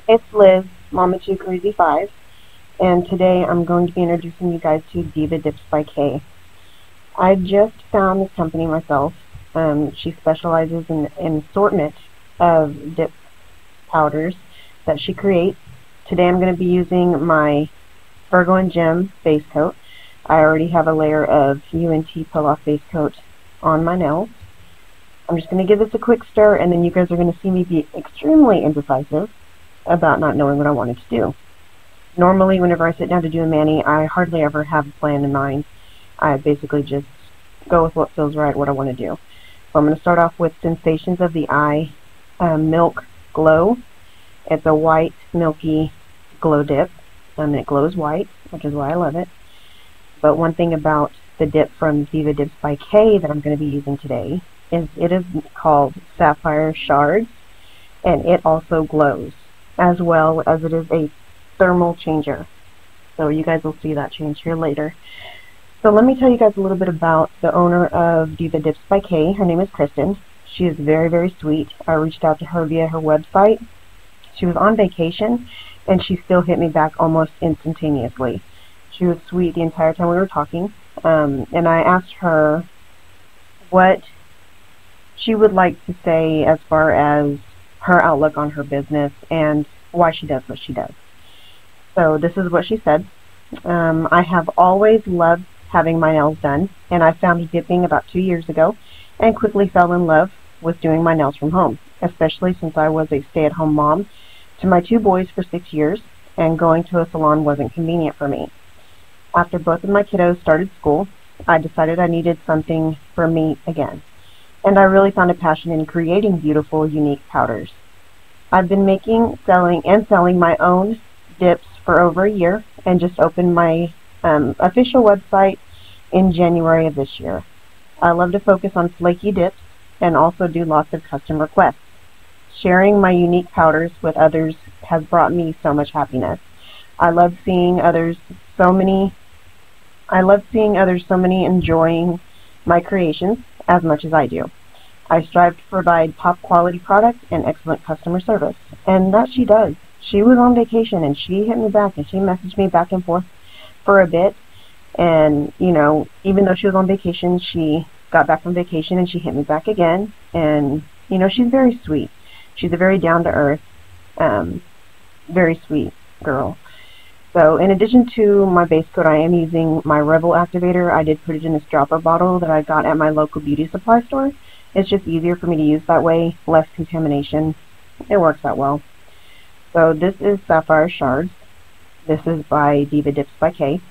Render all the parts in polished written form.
It's Liz, Mama 2 Crazy 5, and today I'm going to be introducing you guys to Diva Dips by Kay. I just found this company myself. She specializes in an assortment of dip powders that she creates. Today I'm going to be using my Virgo Gem base coat. I already have a layer of UNT pull-off base coat on my nails. I'm just going to give this a quick stir, and then you guys are going to see me be extremely indecisive about not knowing what I wanted to do. Normally, whenever I sit down to do a mani, I hardly ever have a plan in mind. I basically just go with what feels right, what I want to do. So I'm going to start off with Sensations of the Eye Milk Glow. It's a white, milky glow dip, and it glows white, which is why I love it. But one thing about the dip from Diva Dips by Kay that I'm going to be using today is it is called Sapphire Shards, and it also glows, as well as it is a thermal changer. So you guys will see that change here later. So let me tell you guys a little bit about the owner of Diva Dips by Kay. Her name is Kristen. She is very, very sweet. I reached out to her via her website. She was on vacation, and she still hit me back almost instantaneously. She was sweet the entire time we were talking, and I asked her what she would like to say as far as her outlook on her business and why she does what she does. So this is what she said. I have always loved having my nails done, and I found dipping about 2 years ago and quickly fell in love with doing my nails from home, especially since I was a stay-at-home mom to my 2 boys for 6 years, and going to a salon wasn't convenient for me. After both of my kiddos started school, I decided I needed something for me again, and I really found a passion in creating beautiful, unique powders. I've been making, selling my own dips for over a year, and just opened my official website in January of this year. I love to focus on flaky dips and also do lots of custom requests. Sharing my unique powders with others has brought me so much happiness. I love seeing others so many enjoying my creations as much as I do. I strive to provide top quality products and excellent customer service, and that she does. She was on vacation, and she hit me back, and she messaged me back and forth for a bit, and you know, even though she was on vacation, she got back from vacation and she hit me back again. And you know, she's very sweet. She's a very down-to-earth, very sweet girl. So in addition to my base coat, I am using my Revel Activator. I did put it in this dropper bottle that I got at my local beauty supply store. It's just easier for me to use that way, less contamination. It works out well. So this is Sapphire Shards. This is by Diva Dips by Kay.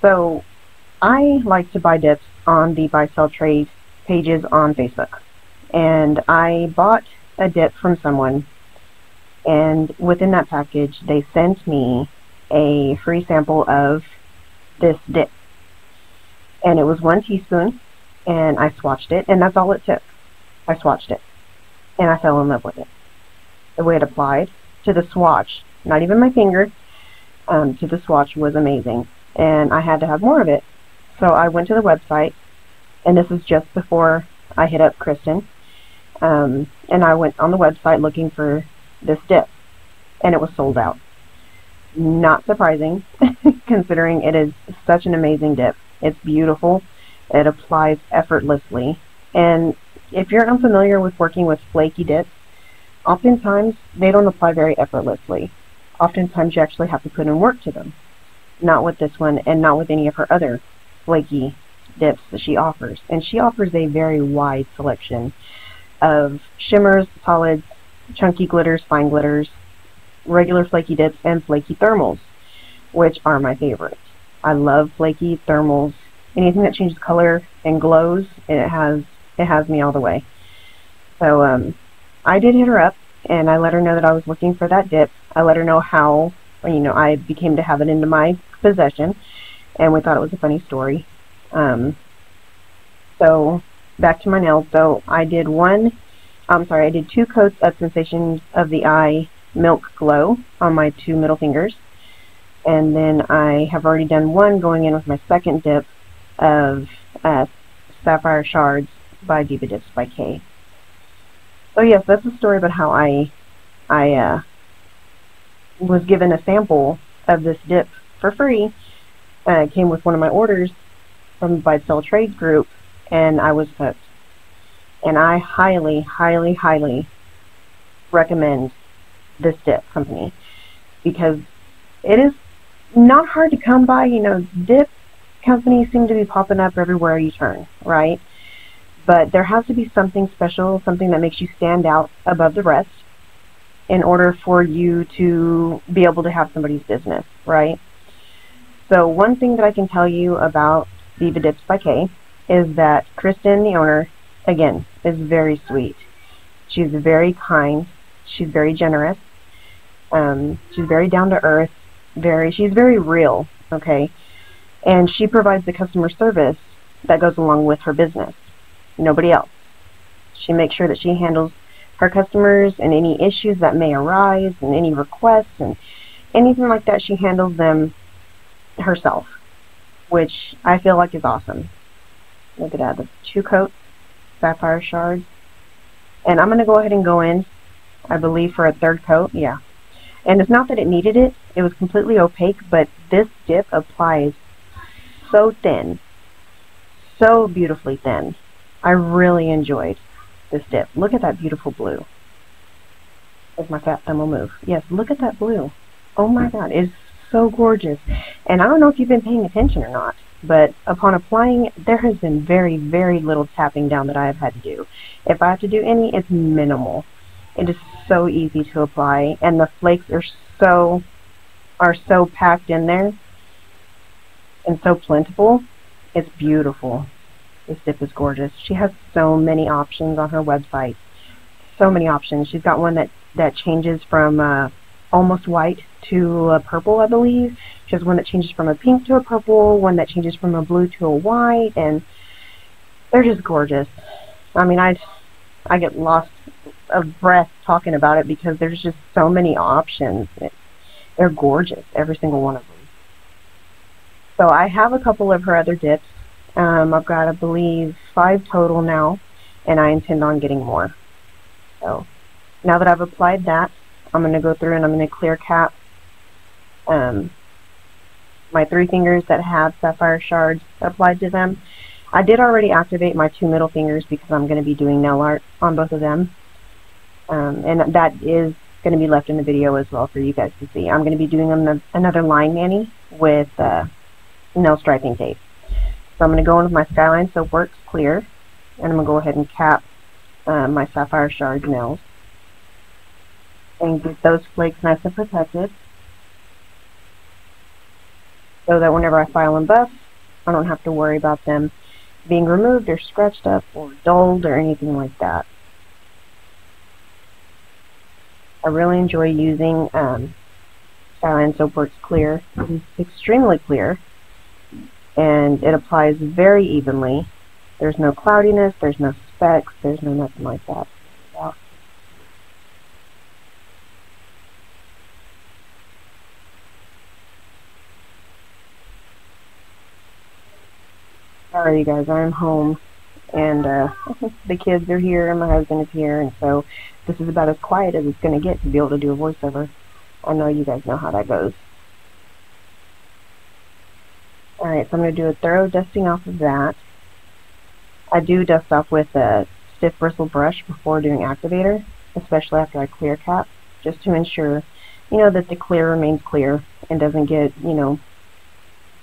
So I like to buy dips on the buy-sell trade pages on Facebook. And I bought a dip from someone, and within that package they sent me a free sample of this dip. And it was 1 teaspoon, and I swatched it, and that's all it took. I swatched it, and I fell in love with it. The way it applied to the swatch, not even my finger, to the swatch was amazing, and I had to have more of it. So I went to the website, and this is just before I hit up Kristen, and I went on the website looking for this dip, and it was sold out. Not surprising, considering it is such an amazing dip. It's beautiful. It applies effortlessly, and if you're unfamiliar with working with flaky dips, oftentimes they don't apply very effortlessly. Oftentimes you actually have to put in work to them. Not with this one, and not with any of her other flaky dips that she offers. And she offers a very wide selection of shimmers, solids, chunky glitters, fine glitters, regular flaky dips, and flaky thermals, which are my favorites. I love flaky thermals. Anything that changes color and glows, it has me all the way. So I did hit her up, and I let her know that I was looking for that dip. I let her know how, you know, I became to have it into my possession, and we thought it was a funny story. So back to my nails. So I did 2 coats of Sensations of the Eye Milk Glow on my 2 middle fingers, and then I have already done 1 going in with my second dip of Sapphire Shards by Diva Dips by Kay. So yes, that's the story about how I was given a sample of this dip for free. It came with one of my orders from the Buy Sell Trade group, and I was hooked. And I highly, highly, highly recommend this dip company because it is not hard to come by. You know, dip companies seem to be popping up everywhere you turn, right? But there has to be something special, something that makes you stand out above the rest in order for you to be able to have somebody's business, right? So one thing that I can tell you about Diva Dips by Kay is that Kristen, the owner, again, is very sweet. She's very kind. She's very generous. She's very down to earth. She's very real, okay? And she provides the customer service that goes along with her business. Nobody else. She makes sure that she handles her customers and any issues that may arise and any requests and anything like that. She handles them herself, which I feel like is awesome. Look at that. That's 2 coats, Sapphire Shards. And I'm going to go ahead and go in, I believe, for a 3rd coat. Yeah. And it's not that it needed it. It was completely opaque, but this dip applies so thin. So beautifully thin. I really enjoyed this dip. Look at that beautiful blue. As my fat thumb will move. Yes, look at that blue. Oh my god, it's so gorgeous. And I don't know if you've been paying attention or not, but upon applying, there has been very, very little tapping down that I have had to do. If I have to do any, it's minimal. It is so easy to apply, and the flakes are so packed in there and so plentiful. It's beautiful. This dip is gorgeous. She has so many options on her website. So many options. She's got one that changes from almost white to a purple, I believe. She has one that changes from a pink to a purple, one that changes from a blue to a white, and they're just gorgeous. I mean, I get lost of breath talking about it because there's just so many options. They're gorgeous, every single one of them. So I have a couple of her other dips. I've got, I believe, 5 total now, and I intend on getting more. So now that I've applied that, I'm going to go through and I'm going to clear cap my 3 fingers that have Sapphire Shards applied to them. I did already activate my 2 middle fingers because I'm going to be doing nail art on both of them. And that is going to be left in the video as well for you guys to see. I'm going to be doing another line mani with nail striping tape. So I'm going to go in with my Skyline Soapworks clear, and I'm going to go ahead and cap my Sapphire Shard nails and get those flakes nice and protected so that whenever I file and buff, I don't have to worry about them being removed or scratched up or dulled or anything like that. I really enjoy using Skyline Soapworks clear. It is extremely clear, and it applies very evenly. There's no cloudiness, there's no specks, there's no nothing like that. Sorry you guys, I'm home, and the kids are here and my husband is here, and so this is about as quiet as it's going to get to be able to do a voiceover. I know you guys know how that goes. Alright, so I'm going to do a thorough dusting off of that. I do dust off with a stiff bristle brush before doing activator, especially after I clear cap, just to ensure, you know, that the clear remains clear and doesn't get, you know,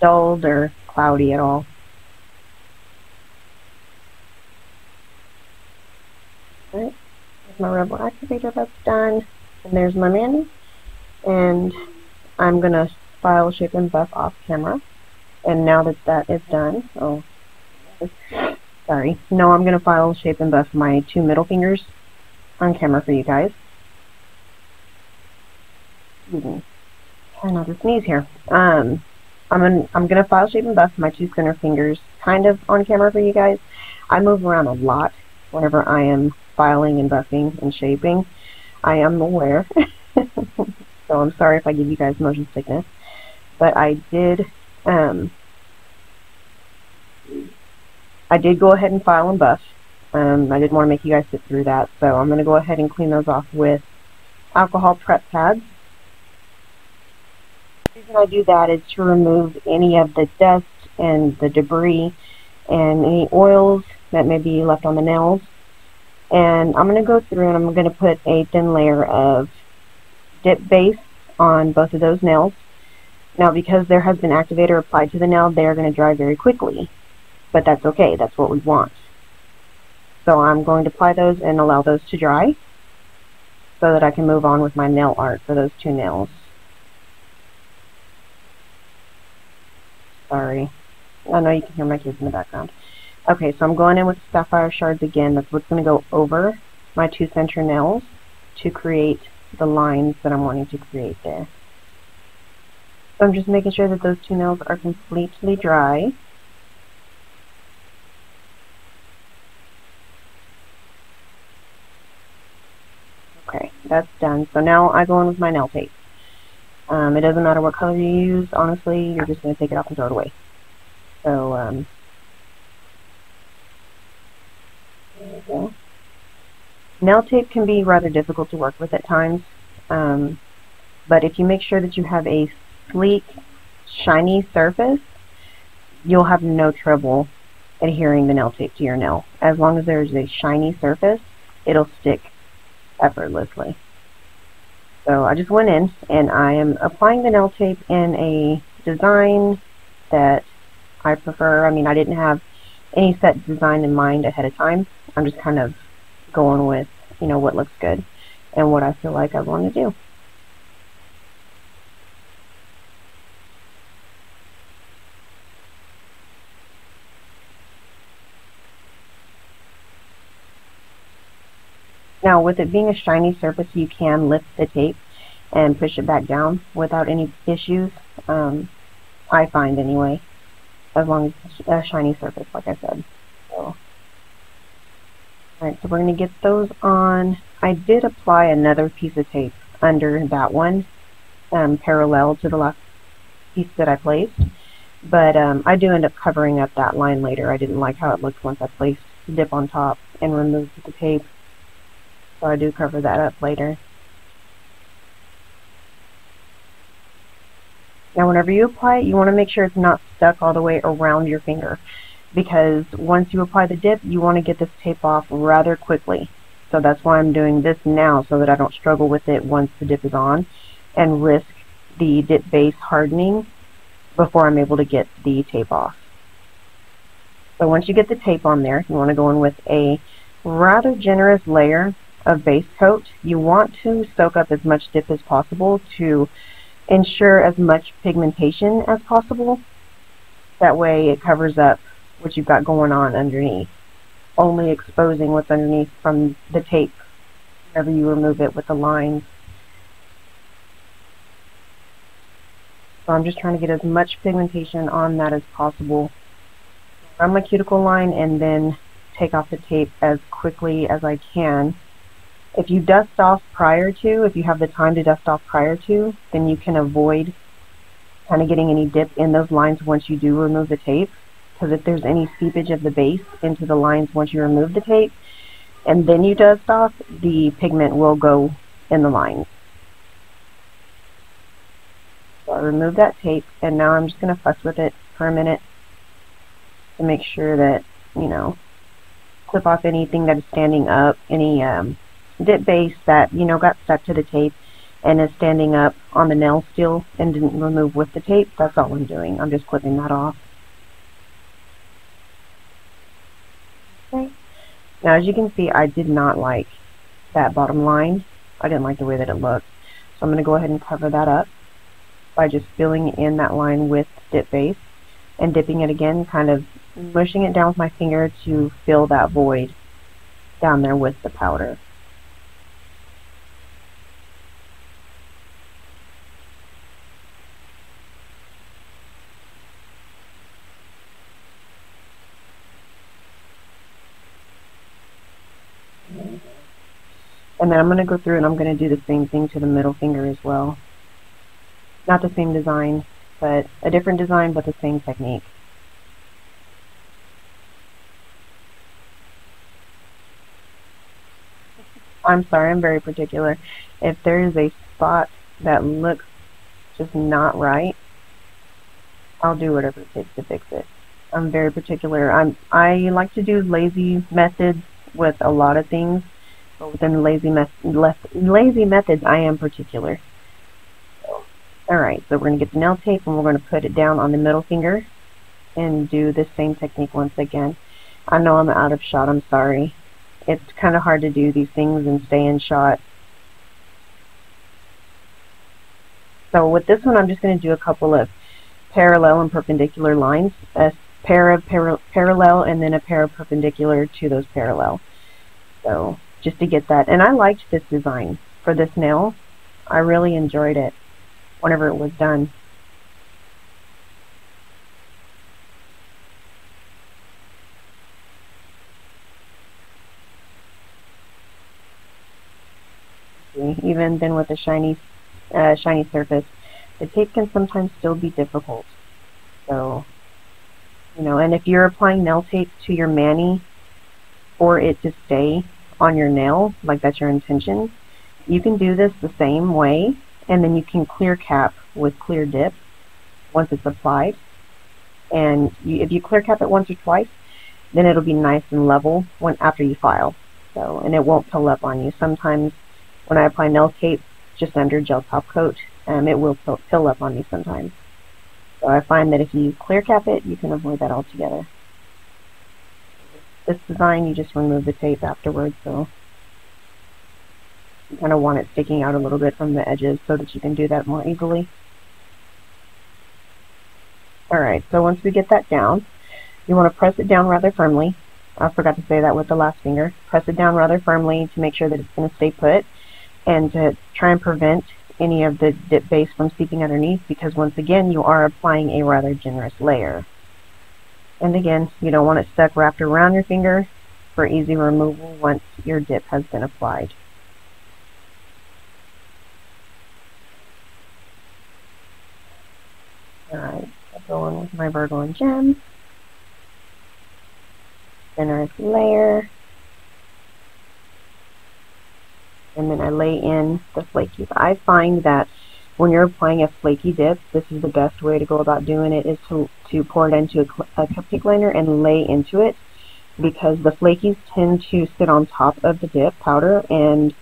dulled or cloudy at all. Alright, there's my Revel Activator, that's done. And there's my mani. And I'm going to file, shape, and buff off camera. And now that that is done, sorry. No, I'm going to file, shape, and buff my 2 middle fingers on camera for you guys. Try not to sneeze here. I'm gonna file, shape, and buff my 2 center fingers kind of on camera for you guys. I move around a lot whenever I am filing and buffing and shaping. I am aware. So I'm sorry if I give you guys motion sickness. But I did go ahead and file and buff. I didn't want to make you guys sit through that, so I'm going to go ahead and clean those off with alcohol prep pads. reason I do that is to remove any of the dust and the debris and any oils that may be left on the nails. And I'm going to go through and I'm going to put a thin layer of dip base on both of those nails. Now, because there has been activator applied to the nail, they are going to dry very quickly. But that's okay. That's what we want. So I'm going to apply those and allow those to dry so that I can move on with my nail art for those two nails. Sorry. I know you can hear my kids in the background. Okay, so I'm going in with Sapphire Shards again. That's what's going to go over my two center nails to create the lines that I'm wanting to create there. So I'm just making sure that those two nails are completely dry. Okay, that's done. So now I go in with my nail tape. It doesn't matter what color you use. Honestly, you're just going to take it off and throw it away. So, there we go. Nail tape can be rather difficult to work with at times, but if you make sure that you have a sleek, shiny surface, you'll have no trouble adhering the nail tape to your nail. As long as there's a shiny surface, it'll stick effortlessly. So I just went in and I am applying the nail tape in a design that I prefer. I mean, I didn't have any set design in mind ahead of time. I'm just kind of going with, you know, what looks good and what I feel like I want to do. Now, with it being a shiny surface, you can lift the tape and push it back down without any issues, I find anyway, as long as it's a shiny surface, like I said. So, alright, so we're going to get those on. I did apply another piece of tape under that one, parallel to the last piece that I placed, but I do end up covering up that line later. I didn't like how it looked once I placed the dip on top and removed the tape. So I do cover that up later. Now whenever you apply it, you want to make sure it's not stuck all the way around your finger, because once you apply the dip, you want to get this tape off rather quickly. So that's why I'm doing this now, so that I don't struggle with it once the dip is on and risk the dip base hardening before I'm able to get the tape off. So once you get the tape on there, you want to go in with a rather generous layer of base coat. You want to soak up as much dip as possible to ensure as much pigmentation as possible. That way it covers up what you've got going on underneath, only exposing what's underneath from the tape whenever you remove it with the lines. So I'm just trying to get as much pigmentation on that as possible. Run my cuticle line and then take off the tape as quickly as I can. If you dust off prior to, if you have the time to dust off prior to, then you can avoid kind of getting any dip in those lines once you do remove the tape. Because if there's any seepage of the base into the lines once you remove the tape, and then you dust off, the pigment will go in the lines. So I remove that tape, and now I'm just going to fuss with it for a minute to make sure that, you know, clip off anything that is standing up, any dip base that, you know, got stuck to the tape and is standing up on the nail still and didn't remove with the tape. That's all I'm doing. I'm just clipping that off. Okay. Now, as you can see, I did not like that bottom line. I didn't like the way that it looked. So I'm going to go ahead and cover that up by just filling in that line with dip base and dipping it again, kind of mushing it down with my finger to fill that void down there with the powder. And then I'm going to go through and I'm going to do the same thing to the middle finger as well. Not the same design, but a different design, but the same technique. I'm sorry, I'm very particular. If there is a spot that looks just not right, I'll do whatever it takes to fix it. I'm very particular. I like to do lazy methods with a lot of things, but within the lazy methods, I am particular. So, alright, so we're going to get the nail tape and we're going to put it down on the middle finger and do the same technique once again. I know I'm out of shot, I'm sorry. It's kind of hard to do these things and stay in shot. So with this one, I'm just going to do a couple of parallel and perpendicular lines, a pair of parallel and then a pair of perpendicular to those parallel. So just to get that. And I liked this design for this nail. I really enjoyed it whenever it was done. Even then with a shiny surface, the tape can sometimes still be difficult. So, you know, and if you're applying nail tape to your mani for it to stay on your nail, like that's your intention, you can do this the same way, and then you can clear cap with clear dip once it's applied. And if you clear cap it once or twice, then it'll be nice and level after you file. So, and it won't pull up on you. Sometimes when I apply nail tape just under gel top coat, it will pill up on me sometimes. So I find that if you clear cap it, you can avoid that altogether. This design, you just remove the tape afterwards, so you kind of want it sticking out a little bit from the edges so that you can do that more easily. Alright, so once we get that down, you want to press it down rather firmly. I forgot to say that with the last finger. Press it down rather firmly to make sure that it's going to stay put, and to try and prevent any of the dip base from seeping underneath, because once again you are applying a rather generous layer. And again, you don't want it stuck wrapped around your finger for easy removal once your dip has been applied. Alright, I'll go in with my Virgo Gem. Generous layer. And then I lay in the flakies. I find that when you're applying a flaky dip, this is the best way to go about doing it, is to pour it into a cupcake liner and lay into it, because the flakies tend to sit on top of the dip powder, and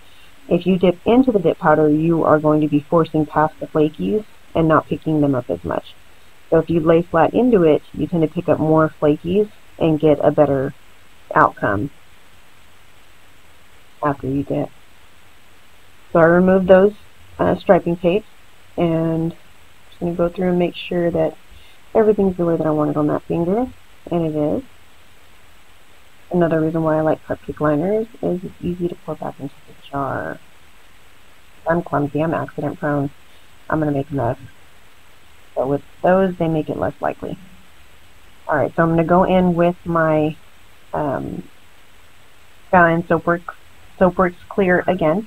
if you dip into the dip powder, you are going to be forcing past the flakies and not picking them up as much. So if you lay flat into it, you tend to pick up more flakies and get a better outcome after you dip. So I removed those striping tapes, and I'm just going to go through and make sure that everything's the way that I want it on that finger, and it is. Another reason why I like cupcake liners is it's easy to pour back into the jar. I'm clumsy, I'm accident prone, I'm going to make a mess. So with those, they make it less likely. Alright, so I'm going to go in with my Skyline Soapworks Clear again.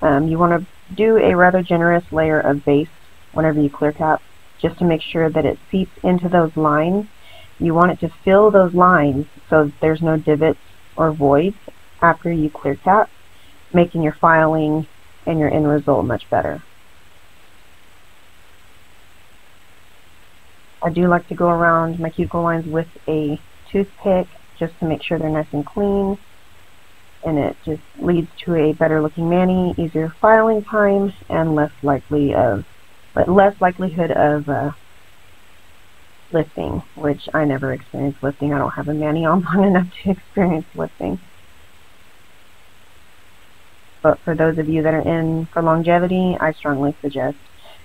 You want to do a rather generous layer of base whenever you clear cap, just to make sure that it seeps into those lines. You want it to fill those lines so that there's no divots or voids after you clear cap, making your filing and your end result much better. I do like to go around my cuticle lines with a toothpick just to make sure they're nice and clean, and it just leads to a better looking mani, easier filing time, and less likelihood of lifting, which I never experienced lifting. I don't have a mani on long enough to experience lifting. But for those of you that are in for longevity, I strongly suggest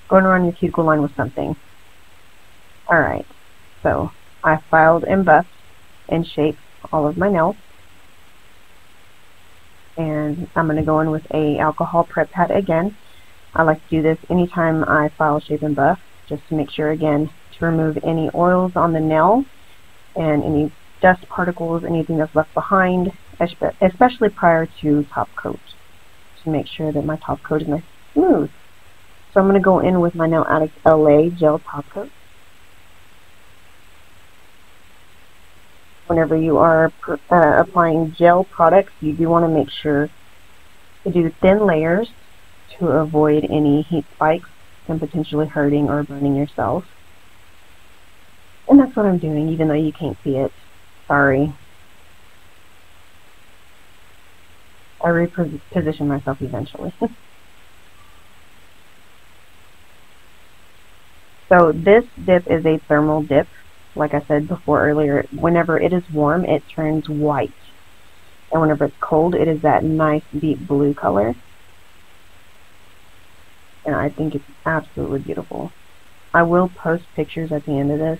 going around your cuticle line with something. Alright, so I filed and buffed and shaped all of my nails. And I'm going to go in with a alcohol prep pad again. I like to do this anytime I file, shape, and buff, just to make sure, again, to remove any oils on the nail and any dust particles, anything that's left behind, especially prior to top coat, to make sure that my top coat is nice and smooth. So I'm going to go in with my now Addict LA Gel top coat. Whenever you are applying gel products, you do want to make sure to do thin layers to avoid any heat spikes than potentially hurting or burning yourself. And that's what I'm doing, even though you can't see it. Sorry. I reposition myself eventually. So this dip is a thermal dip. Like I said before earlier, whenever it is warm, it turns white. And whenever it's cold, it is that nice deep blue color. And I think it's absolutely beautiful. I will post pictures at the end of this,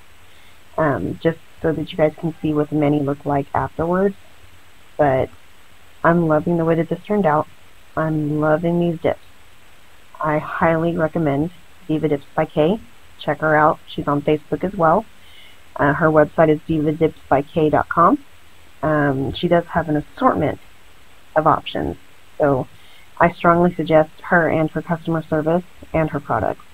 just so that you guys can see what the many look like afterwards. But I'm loving the way that this turned out. I'm loving these dips. I highly recommend Diva Dips by Kay. Check her out. She's on Facebook as well. Her website is divadipsbyk.com. She does have an assortment of options, so I strongly suggest her and her customer service and her products.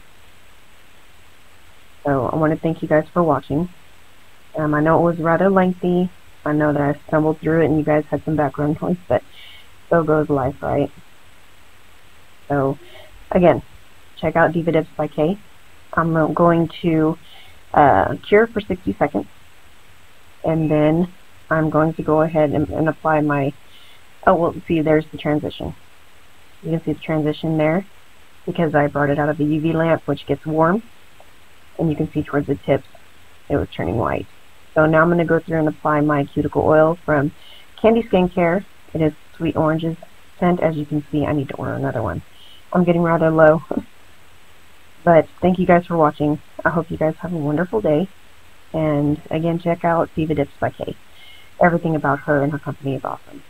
So I want to thank you guys for watching. I know it was rather lengthy. I know that I stumbled through it and you guys had some background noise, but so goes life, right? So again, check out Diva Dips by Kay. I'm going to cure for 60 seconds, and then I'm going to go ahead and apply my, oh, well, see, there's the transition. You can see the transition there because I brought it out of the UV lamp, which gets warm, and you can see towards the tips it was turning white. So now I'm going to go through and apply my cuticle oil from Candy Skincare. It is Sweet Oranges scent. As you can see, I need to order another one. I'm getting rather low. But thank you guys for watching. I hope you guys have a wonderful day. And again, check out Diva Dips by Kay. Everything about her and her company is awesome.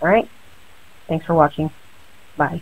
Alright? Thanks for watching. Bye.